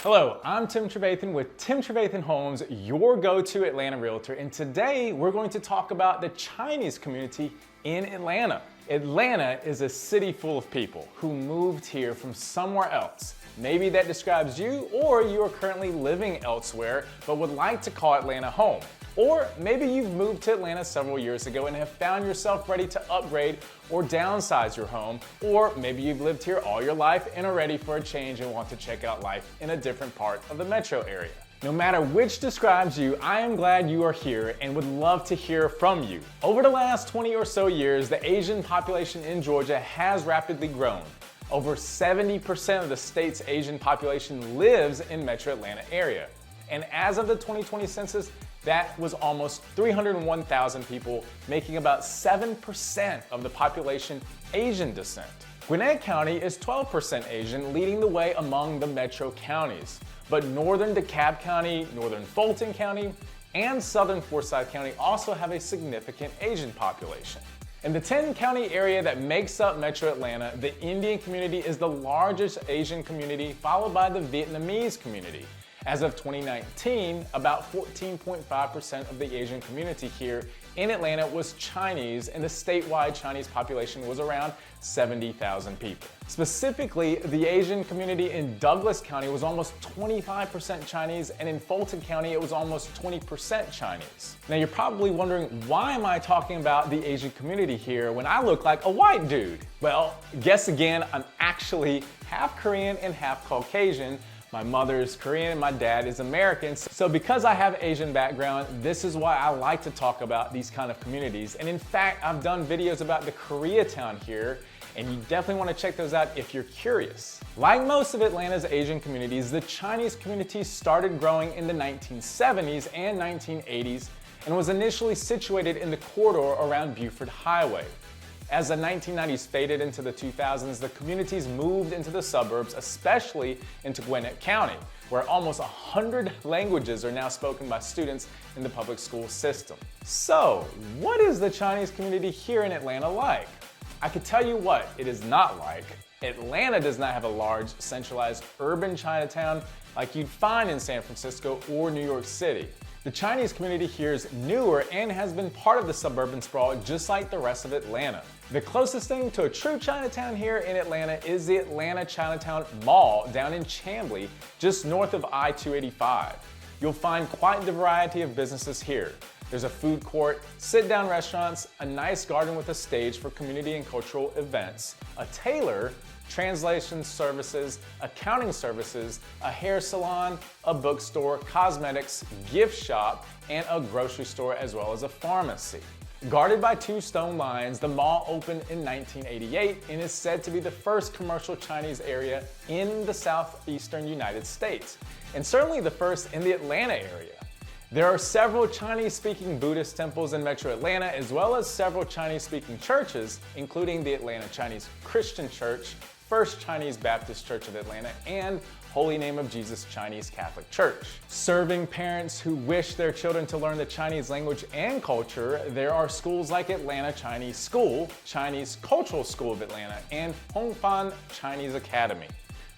Hello, I'm Tim Trevathan with Tim Trevathan Homes, your go-to Atlanta realtor, and today we're going to talk about the Chinese community in Atlanta. Atlanta is a city full of people who moved here from somewhere else. Maybe that describes you, or you are currently living elsewhere but would like to call Atlanta home. Or maybe you've moved to Atlanta several years ago and have found yourself ready to upgrade or downsize your home. Or maybe you've lived here all your life and are ready for a change and want to check out life in a different part of the metro area. No matter which describes you, I am glad you are here and would love to hear from you. Over the last 20 or so years, the Asian population in Georgia has rapidly grown. Over 70% of the state's Asian population lives in Metro Atlanta area. And as of the 2020 census, that was almost 301,000 people, making about 7% of the population Asian descent. Gwinnett County is 12% Asian, leading the way among the metro counties. But northern DeKalb County, northern Fulton County, and southern Forsyth County also have a significant Asian population. In the 10-county area that makes up Metro Atlanta, the Indian community is the largest Asian community, followed by the Vietnamese community. As of 2019, about 14.5% of the Asian community here in Atlanta was Chinese, and the statewide Chinese population was around 70,000 people. Specifically, the Asian community in Douglas County was almost 25% Chinese, and in Fulton County, it was almost 20% Chinese. Now, you're probably wondering, why am I talking about the Asian community here when I look like a white dude? Well, guess again, I'm actually half Korean and half Caucasian. My mother is Korean and my dad is American. So because I have Asian background, this is why I like to talk about these kind of communities. And in fact, I've done videos about the Koreatown here, and you definitely want to check those out if you're curious. Like most of Atlanta's Asian communities, the Chinese community started growing in the 1970s and 1980s and was initially situated in the corridor around Buford Highway. As the 1990s faded into the 2000s, the communities moved into the suburbs, especially into Gwinnett County, where almost 100 languages are now spoken by students in the public school system. So, what is the Chinese community here in Atlanta like? I can tell you what it is not like. Atlanta does not have a large, centralized urban Chinatown like you'd find in San Francisco or New York City. The Chinese community here is newer and has been part of the suburban sprawl just like the rest of Atlanta. The closest thing to a true Chinatown here in Atlanta is the Atlanta Chinatown Mall down in Chamblee, just north of I-285. You'll find quite the variety of businesses here. There's a food court, sit-down restaurants, a nice garden with a stage for community and cultural events, a tailor, translation services, accounting services, a hair salon, a bookstore, cosmetics, gift shop, and a grocery store, as well as a pharmacy. Guarded by two stone lions, the mall opened in 1988 and is said to be the first commercial Chinese area in the southeastern United States, and certainly the first in the Atlanta area. There are several Chinese-speaking Buddhist temples in Metro Atlanta, as well as several Chinese-speaking churches, including the Atlanta Chinese Christian Church, First Chinese Baptist Church of Atlanta, and Holy Name of Jesus Chinese Catholic Church. Serving parents who wish their children to learn the Chinese language and culture, there are schools like Atlanta Chinese School, Chinese Cultural School of Atlanta, and Hongfan Chinese Academy.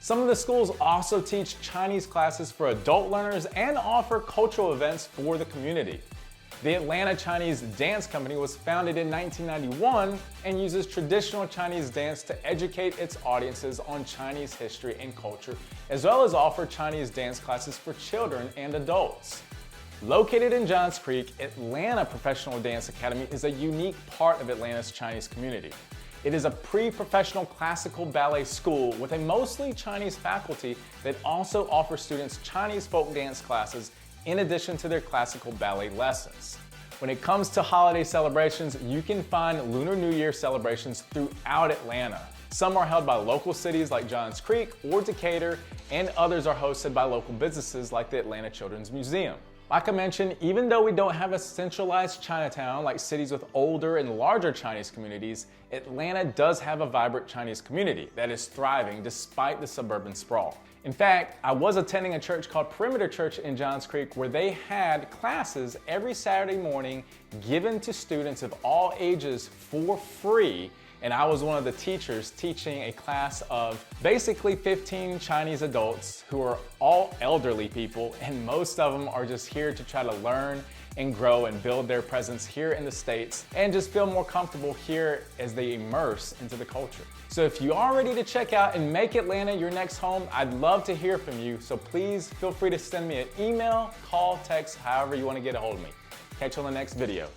Some of the schools also teach Chinese classes for adult learners and offer cultural events for the community. The Atlanta Chinese Dance Company was founded in 1991 and uses traditional Chinese dance to educate its audiences on Chinese history and culture, as well as offer Chinese dance classes for children and adults. Located in Johns Creek, Atlanta Professional Dance Academy is a unique part of Atlanta's Chinese community. It is a pre-professional classical ballet school with a mostly Chinese faculty that also offers students Chinese folk dance classes in addition to their classical ballet lessons. When it comes to holiday celebrations, you can find Lunar New Year celebrations throughout Atlanta. Some are held by local cities like Johns Creek or Decatur, and others are hosted by local businesses like the Atlanta Children's Museum. Like I mentioned, even though we don't have a centralized Chinatown like cities with older and larger Chinese communities, Atlanta does have a vibrant Chinese community that is thriving despite the suburban sprawl. In fact, I was attending a church called Perimeter Church in Johns Creek where they had classes every Saturday morning given to students of all ages for free, and I was one of the teachers teaching a class of basically 15 Chinese adults who are all elderly people, and most of them are just here to try to learn and grow and build their presence here in the States and just feel more comfortable here as they immerse into the culture. So if you are ready to check out and make Atlanta your next home, I'd love to hear from you. So please feel free to send me an email, call, text, however you want to get a hold of me. Catch you on the next video.